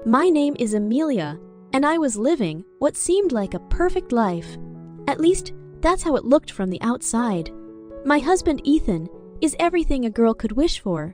My name is Amelia, and I was living what seemed like a perfect life. At least, that's how it looked from the outside. My husband, Ethan, is everything a girl could wish for.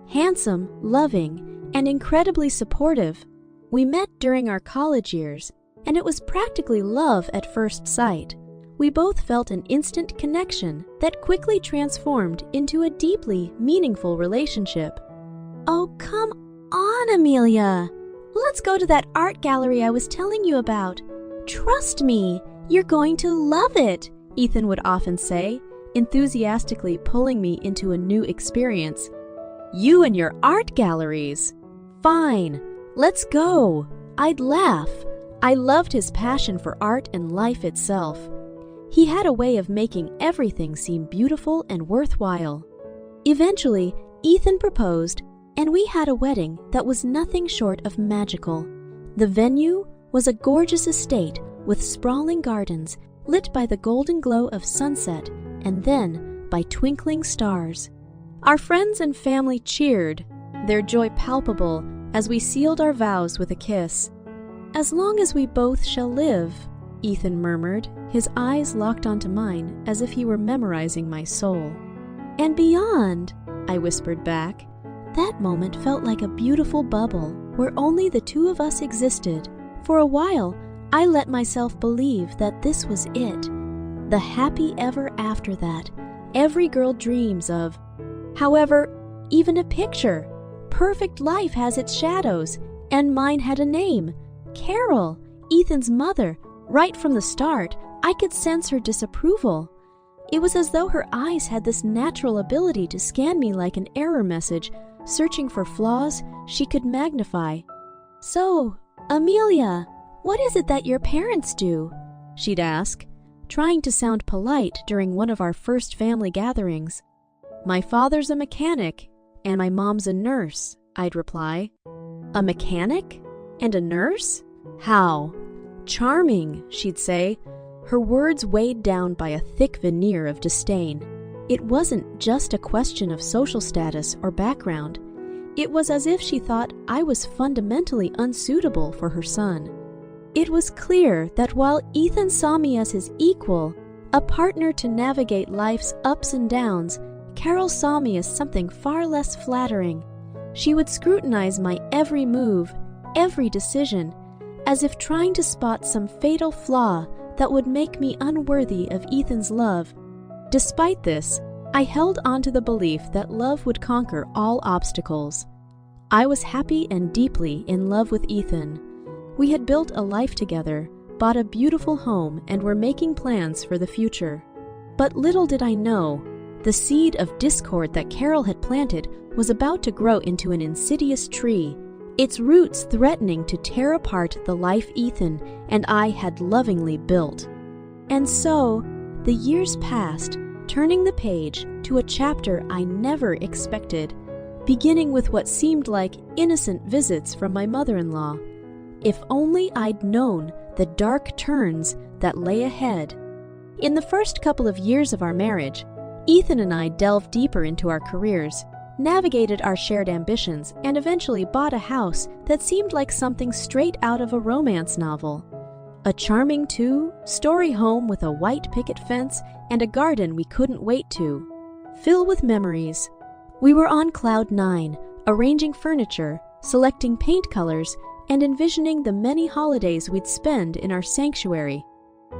Handsome, loving, and incredibly supportive. We met during our college years, and it was practically love at first sight. We both felt an instant connection that quickly transformed into a deeply meaningful relationship. Oh, come on, Amelia! Let's go to that art gallery I was telling you about. Trust me, you're going to love it, Ethan would often say, enthusiastically pulling me into a new experience. You and your art galleries! Fine, let's go. I'd laugh. I loved his passion for art and life itself. He had a way of making everything seem beautiful and worthwhile. Eventually, Ethan proposed, and we had a wedding that was nothing short of magical. The venue was a gorgeous estate with sprawling gardens lit by the golden glow of sunset and then by twinkling stars. Our friends and family cheered, their joy palpable as we sealed our vows with a kiss. "As long as we both shall live," Ethan murmured, his eyes locked onto mine as if he were memorizing my soul. "And beyond," I whispered back. That moment felt like a beautiful bubble where only the two of us existed. For a while, I let myself believe that this was it, the happy ever after that every girl dreams of. However, even a picture, perfect life has its shadows, and mine had a name, Carol, Ethan's mother. Right from the start, I could sense her disapproval. It was as though her eyes had this natural ability to scan me like an error message, searching for flaws she could magnify. "So, Amelia, what is it that your parents do?" she'd ask, trying to sound polite during one of our first family gatherings. "My father's a mechanic, and my mom's a nurse," I'd reply. "A mechanic? And a nurse? How?" "Charming," she'd say, her words weighed down by a thick veneer of disdain. It wasn't just a question of social status or background. It was as if she thought I was fundamentally unsuitable for her son. It was clear that while Ethan saw me as his equal, a partner to navigate life's ups and downs, Carol saw me as something far less flattering. She would scrutinize my every move, every decision, as if trying to spot some fatal flaw that would make me unworthy of Ethan's love. Despite this, I held on to the belief that love would conquer all obstacles. I was happy and deeply in love with Ethan. We had built a life together, bought a beautiful home, and were making plans for the future. But little did I know, the seed of discord that Carol had planted was about to grow into an insidious tree, its roots threatening to tear apart the life Ethan and I had lovingly built. And so, the years passed, turning the page to a chapter I never expected, beginning with what seemed like innocent visits from my mother-in-law. If only I'd known the dark turns that lay ahead. In the first couple of years of our marriage, Ethan and I delved deeper into our careers, navigated our shared ambitions, and eventually bought a house that seemed like something straight out of a romance novel. A charming two-story home with a white picket fence and a garden we couldn't wait to fill with memories. We were on cloud nine, arranging furniture, selecting paint colors, and envisioning the many holidays we'd spend in our sanctuary.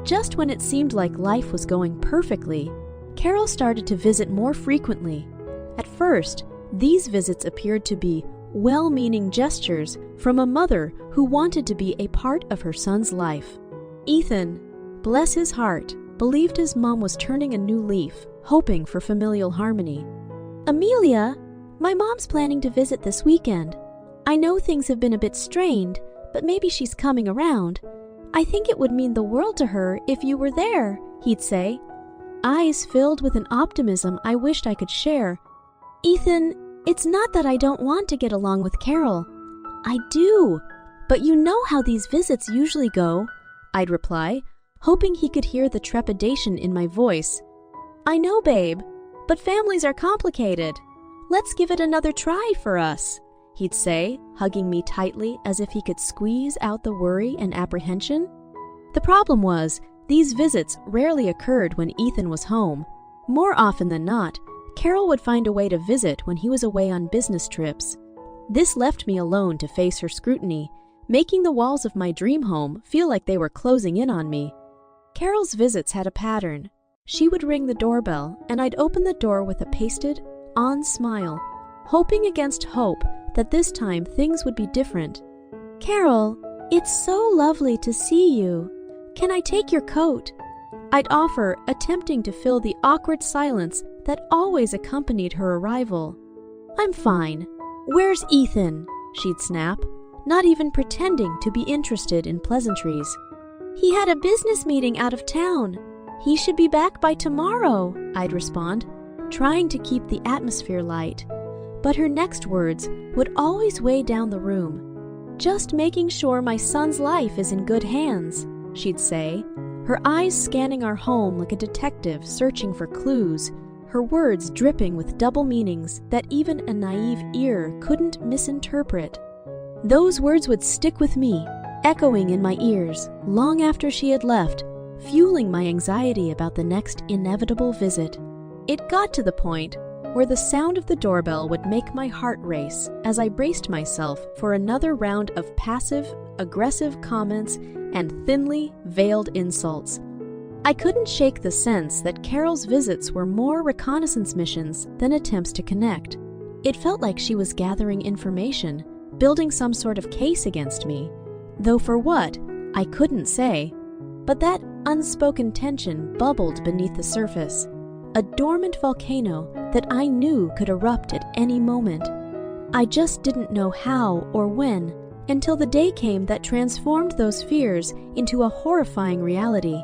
Just when it seemed like life was going perfectly, Carol started to visit more frequently. At first, these visits appeared to be well-meaning gestures from a mother who wanted to be a part of her son's life. Ethan, bless his heart, believed his mom was turning a new leaf, hoping for familial harmony. "Amelia, my mom's planning to visit this weekend. I know things have been a bit strained, but maybe she's coming around. I think it would mean the world to her if you were there," he'd say, eyes filled with an optimism I wished I could share. "Ethan, it's not that I don't want to get along with Carol. I do, but you know how these visits usually go," I'd reply, hoping he could hear the trepidation in my voice. "I know, babe, but families are complicated. Let's give it another try for us," he'd say, hugging me tightly as if he could squeeze out the worry and apprehension. The problem was, these visits rarely occurred when Ethan was home. More often than not, Carol would find a way to visit when he was away on business trips. This left me alone to face her scrutiny, making the walls of my dream home feel like they were closing in on me. Carol's visits had a pattern. She would ring the doorbell, and I'd open the door with a pasted, on smile, hoping against hope that this time things would be different. "Carol, it's so lovely to see you. Can I take your coat?" I'd offer, attempting to fill the awkward silence that always accompanied her arrival. "I'm fine. Where's Ethan?" she'd snap, not even pretending to be interested in pleasantries. "He had a business meeting out of town. He should be back by tomorrow," I'd respond, trying to keep the atmosphere light. But her next words would always weigh down the room. "Just making sure my son's life is in good hands," she'd say, her eyes scanning our home like a detective searching for clues, her words dripping with double meanings that even a naive ear couldn't misinterpret. Those words would stick with me, echoing in my ears long after she had left, fueling my anxiety about the next inevitable visit. It got to the point where the sound of the doorbell would make my heart race as I braced myself for another round of passive, aggressive comments and thinly veiled insults. I couldn't shake the sense that Carol's visits were more reconnaissance missions than attempts to connect. It felt like she was gathering information, building some sort of case against me, though for what, I couldn't say. But that unspoken tension bubbled beneath the surface, a dormant volcano that I knew could erupt at any moment. I just didn't know how or when, until the day came that transformed those fears into a horrifying reality.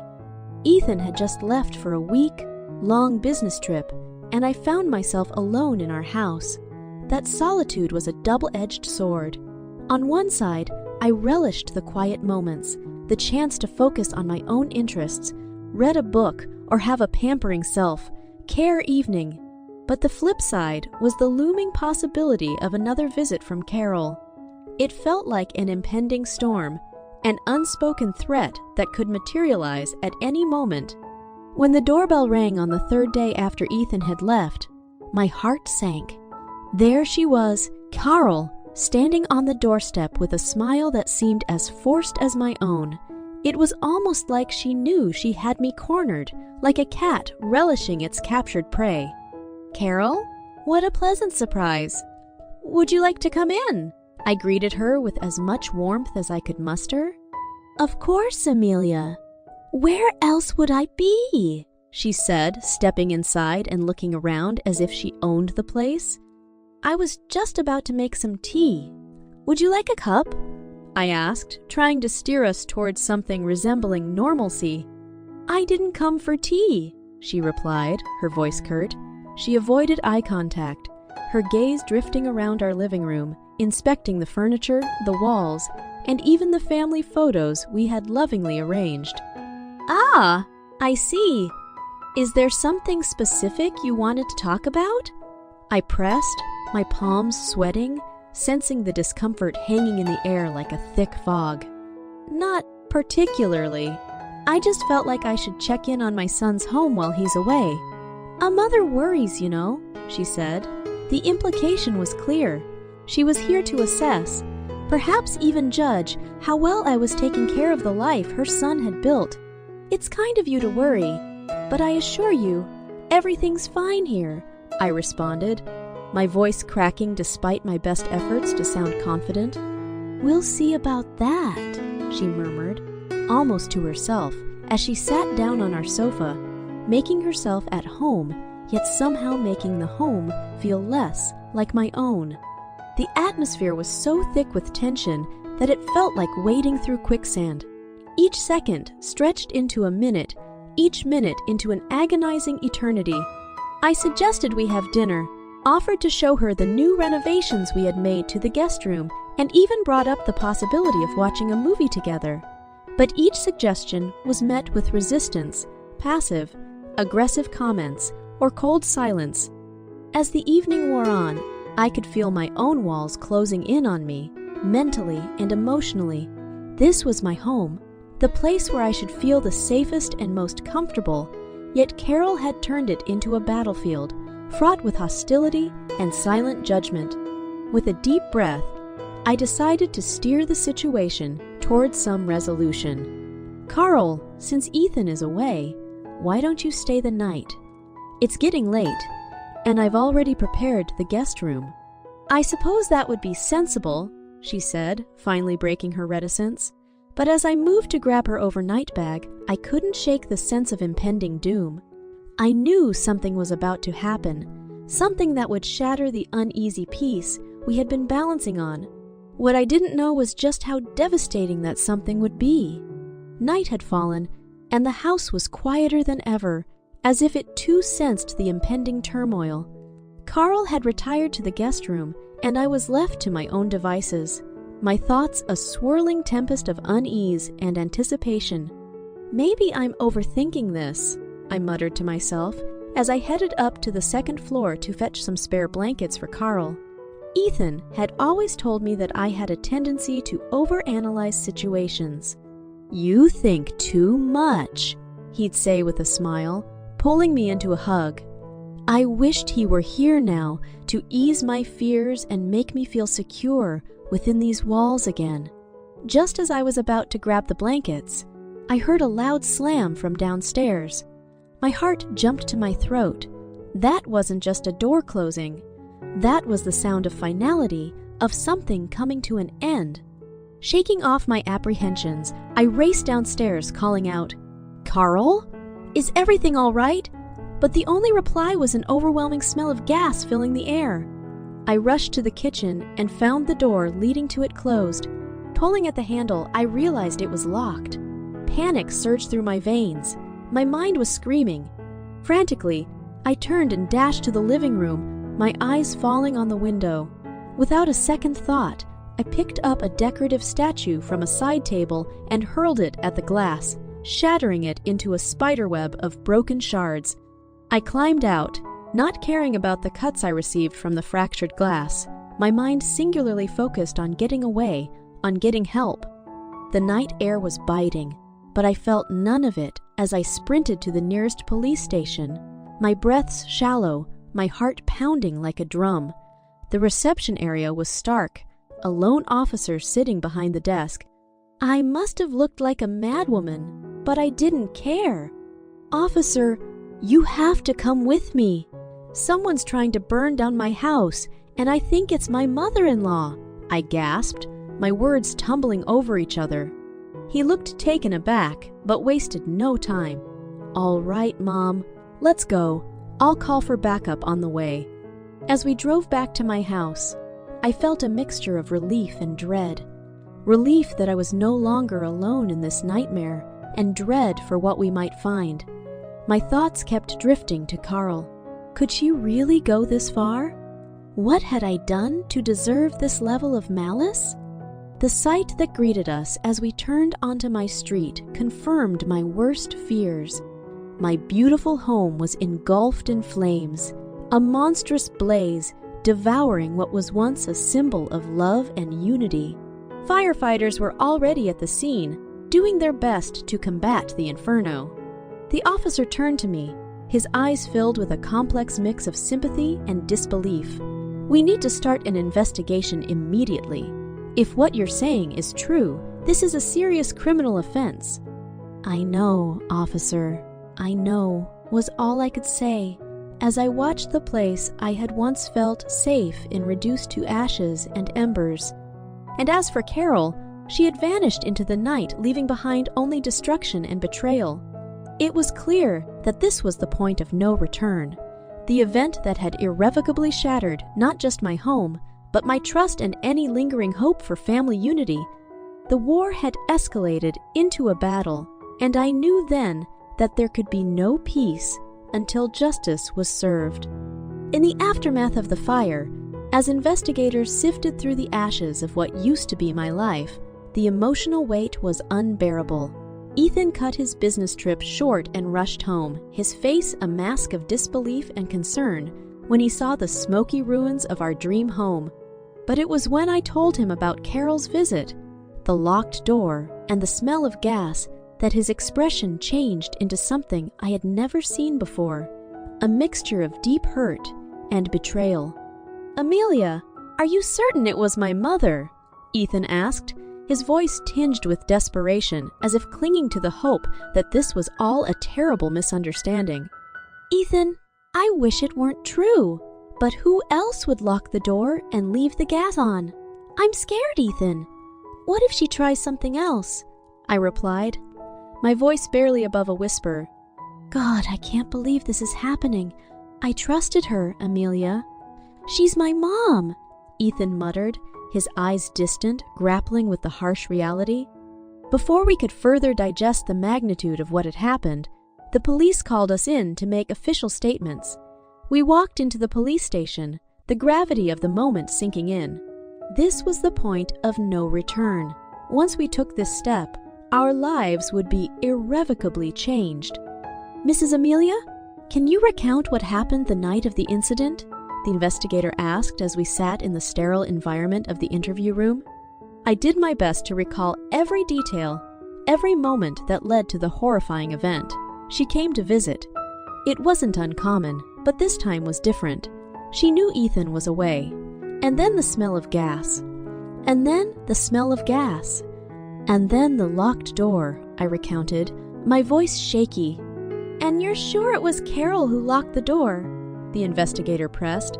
Ethan had just left for a week-long business trip, and I found myself alone in our house. That solitude was a double-edged sword. On one side, I relished the quiet moments, the chance to focus on my own interests, read a book, or have a pampering self-care evening. But the flip side was the looming possibility of another visit from Carol. It felt like an impending storm, an unspoken threat that could materialize at any moment. When the doorbell rang on the third day after Ethan had left, my heart sank. There she was, Carol, standing on the doorstep with a smile that seemed as forced as my own. It was almost like she knew she had me cornered, like a cat relishing its captured prey. "Carol, what a pleasant surprise. Would you like to come in?" I greeted her with as much warmth as I could muster. "Of course, Amelia. Where else would I be?" she said, stepping inside and looking around as if she owned the place. "I was just about to make some tea. Would you like a cup?" I asked, trying to steer us towards something resembling normalcy. "I didn't come for tea," she replied, her voice curt. She avoided eye contact, her gaze drifting around our living room, inspecting the furniture, the walls, and even the family photos we had lovingly arranged. "Ah, I see. Is there something specific you wanted to talk about?" I pressed, my palms sweating, sensing the discomfort hanging in the air like a thick fog. "Not particularly. I just felt like I should check in on my son's home while he's away. A mother worries, you know," she said. The implication was clear. She was here to assess, perhaps even judge, how well I was taking care of the life her son had built. "It's kind of you to worry, but I assure you, everything's fine here," I responded, my voice cracking despite my best efforts to sound confident. "We'll see about that," she murmured, almost to herself, as she sat down on our sofa, making herself at home, yet somehow making the home feel less like my own. The atmosphere was so thick with tension that it felt like wading through quicksand. Each second stretched into a minute, each minute into an agonizing eternity. I suggested we have dinner, offered to show her the new renovations we had made to the guest room, and even brought up the possibility of watching a movie together. But each suggestion was met with resistance, passive, aggressive comments, or cold silence. As the evening wore on, I could feel my own walls closing in on me, mentally and emotionally. This was my home, the place where I should feel the safest and most comfortable, yet Carol had turned it into a battlefield, fraught with hostility and silent judgment. With a deep breath, I decided to steer the situation towards some resolution. "Carl, since Ethan is away, why don't you stay the night? It's getting late, and I've already prepared the guest room." "I suppose that would be sensible," she said, finally breaking her reticence. But as I moved to grab her overnight bag, I couldn't shake the sense of impending doom. I knew something was about to happen, something that would shatter the uneasy peace we had been balancing on. What I didn't know was just how devastating that something would be. Night had fallen, and the house was quieter than ever, as if it too sensed the impending turmoil. Carl had retired to the guest room, and I was left to my own devices, my thoughts a swirling tempest of unease and anticipation. "Maybe I'm overthinking this," I muttered to myself as I headed up to the second floor to fetch some spare blankets for Carl. Ethan had always told me that I had a tendency to overanalyze situations. "You think too much," he'd say with a smile, pulling me into a hug. I wished he were here now to ease my fears and make me feel secure within these walls again. Just as I was about to grab the blankets, I heard a loud slam from downstairs. My heart jumped to my throat. That wasn't just a door closing. That was the sound of finality, of something coming to an end. Shaking off my apprehensions, I raced downstairs, calling out, "Carl? Is everything all right?" But the only reply was an overwhelming smell of gas filling the air. I rushed to the kitchen and found the door leading to it closed. Pulling at the handle, I realized it was locked. Panic surged through my veins. My mind was screaming. Frantically, I turned and dashed to the living room, my eyes falling on the window. Without a second thought, I picked up a decorative statue from a side table and hurled it at the glass, shattering it into a spiderweb of broken shards. I climbed out, not caring about the cuts I received from the fractured glass, my mind singularly focused on getting away, on getting help. The night air was biting, but I felt none of it as I sprinted to the nearest police station, my breaths shallow, my heart pounding like a drum. The reception area was stark, a lone officer sitting behind the desk. I must have looked like a madwoman, but I didn't care. "Officer, you have to come with me. Someone's trying to burn down my house, and I think it's my mother-in-law," I gasped, my words tumbling over each other. He looked taken aback, but wasted no time. "All right, Mom, let's go. I'll call for backup on the way." As we drove back to my house, I felt a mixture of relief and dread. Relief that I was no longer alone in this nightmare, and dread for what we might find. My thoughts kept drifting to Carl. Could she really go this far? What had I done to deserve this level of malice? The sight that greeted us as we turned onto my street confirmed my worst fears. My beautiful home was engulfed in flames, a monstrous blaze devouring what was once a symbol of love and unity. Firefighters were already at the scene, doing their best to combat the inferno. The officer turned to me, his eyes filled with a complex mix of sympathy and disbelief. "We need to start an investigation immediately. If what you're saying is true, this is a serious criminal offense." "I know, officer, I know," was all I could say, as I watched the place I had once felt safe in reduced to ashes and embers. And as for Carol, she had vanished into the night, leaving behind only destruction and betrayal. It was clear that this was the point of no return, the event that had irrevocably shattered not just my home, but my trust and any lingering hope for family unity. The war had escalated into a battle, and I knew then that there could be no peace until justice was served. In the aftermath of the fire, as investigators sifted through the ashes of what used to be my life, the emotional weight was unbearable. Ethan cut his business trip short and rushed home, his face a mask of disbelief and concern, when he saw the smoky ruins of our dream home. But it was when I told him about Carol's visit, the locked door, and the smell of gas that his expression changed into something I had never seen before, a mixture of deep hurt and betrayal. "Amelia, are you certain it was my mother?" Ethan asked, his voice tinged with desperation, as if clinging to the hope that this was all a terrible misunderstanding. "Ethan, I wish it weren't true, but who else would lock the door and leave the gas on? I'm scared, Ethan. What if she tries something else?" I replied, my voice barely above a whisper. "God, I can't believe this is happening. I trusted her, Amelia." "She's my mom," Ethan muttered, his eyes distant, grappling with the harsh reality. Before we could further digest the magnitude of what had happened, the police called us in to make official statements. We walked into the police station, the gravity of the moment sinking in. This was the point of no return. Once we took this step, our lives would be irrevocably changed. "Mrs. Amelia, can you recount what happened the night of the incident?" the investigator asked as we sat in the sterile environment of the interview room. I did my best to recall every detail, every moment that led to the horrifying event. She came to visit. It wasn't uncommon, but this time was different. She knew Ethan was away. And then the smell of gas. And then the smell of gas. And then the locked door, I recounted, my voice shaky. "And you're sure it was Carol who locked the door?" the investigator pressed.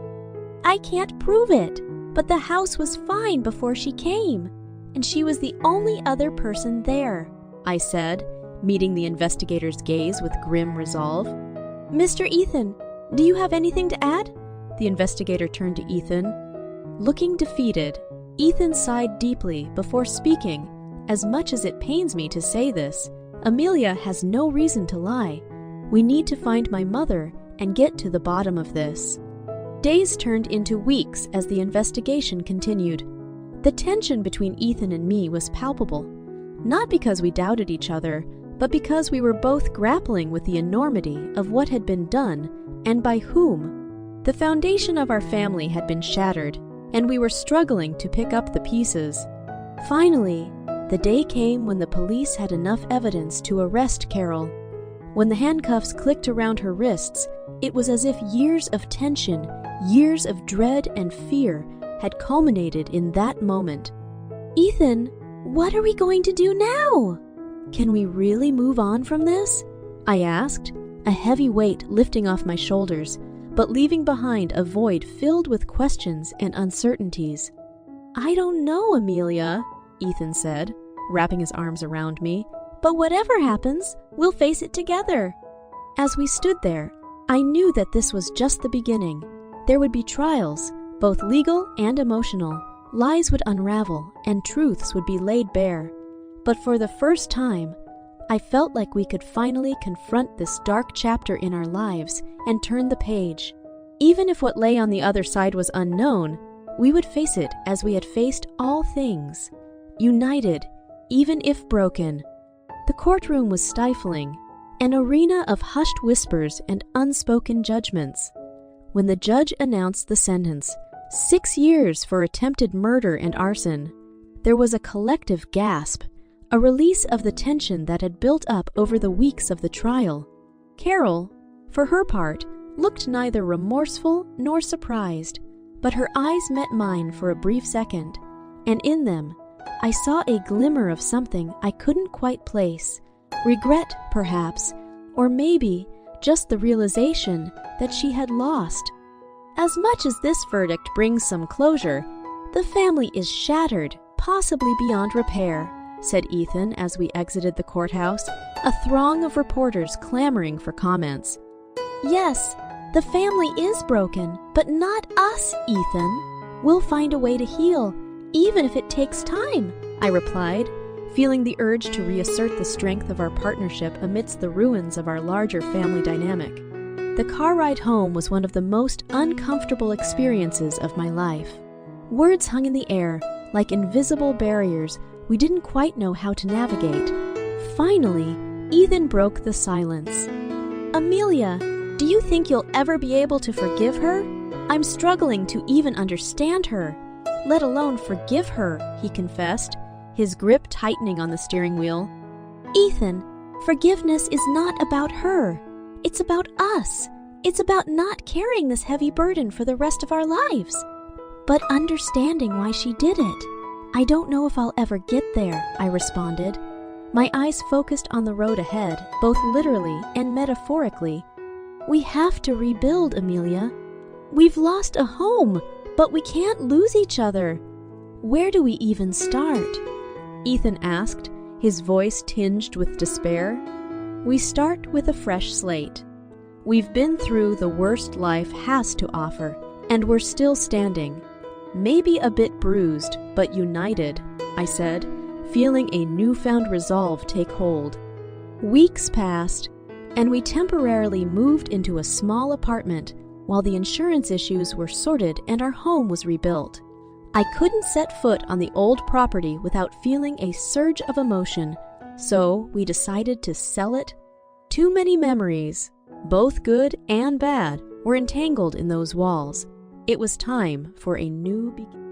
"I can't prove it, but the house was fine before she came, and she was the only other person there," I said, meeting the investigator's gaze with grim resolve. "Mr. Ethan, do you have anything to add?" The investigator turned to Ethan. Looking defeated, Ethan sighed deeply before speaking. "As much as it pains me to say this, Amelia has no reason to lie. We need to find my mother and get to the bottom of this." Days turned into weeks as the investigation continued. The tension between Ethan and me was palpable, not because we doubted each other, but because we were both grappling with the enormity of what had been done and by whom. The foundation of our family had been shattered, and we were struggling to pick up the pieces. Finally, the day came when the police had enough evidence to arrest Carol. When the handcuffs clicked around her wrists, it was as if years of tension, years of dread and fear had culminated in that moment. "Ethan, what are we going to do now? Can we really move on from this?" I asked, a heavy weight lifting off my shoulders, but leaving behind a void filled with questions and uncertainties. "I don't know, Amelia," Ethan said, wrapping his arms around me, "but whatever happens, we'll face it together." As we stood there, I knew that this was just the beginning. There would be trials, both legal and emotional. Lies would unravel, and truths would be laid bare. But for the first time, I felt like we could finally confront this dark chapter in our lives and turn the page. Even if what lay on the other side was unknown, we would face it as we had faced all things, united, even if broken. The courtroom was stifling, an arena of hushed whispers and unspoken judgments. When the judge announced the sentence, 6 years for attempted murder and arson, there was a collective gasp, a release of the tension that had built up over the weeks of the trial. Carol, for her part, looked neither remorseful nor surprised, but her eyes met mine for a brief second, and in them, I saw a glimmer of something I couldn't quite place. Regret, perhaps, or maybe just the realization that she had lost. As much as this verdict brings some closure, the family is shattered, possibly beyond repair, said Ethan as we exited the courthouse, a throng of reporters clamoring for comments. Yes, the family is broken, but not us, Ethan. We'll find a way to heal, even if it takes time, I replied, feeling the urge to reassert the strength of our partnership amidst the ruins of our larger family dynamic. The car ride home was one of the most uncomfortable experiences of my life. Words hung in the air, like invisible barriers we didn't quite know how to navigate. Finally, Ethan broke the silence. Amelia, do you think you'll ever be able to forgive her? I'm struggling to even understand her, let alone forgive her, he confessed, his grip tightening on the steering wheel. Ethan, forgiveness is not about her. It's about us. It's about not carrying this heavy burden for the rest of our lives, but understanding why she did it. I don't know if I'll ever get there, I responded. My eyes focused on the road ahead, both literally and metaphorically. We have to rebuild, Amelia. We've lost a home, but we can't lose each other. Where do we even start? Ethan asked, his voice tinged with despair. We start with a fresh slate. We've been through the worst life has to offer, and we're still standing. Maybe a bit bruised, but united, I said, feeling a newfound resolve take hold. Weeks passed, and we temporarily moved into a small apartment while the insurance issues were sorted and our home was rebuilt. I couldn't set foot on the old property without feeling a surge of emotion, so we decided to sell it. Too many memories, both good and bad, were entangled in those walls. It was time for a new beginning.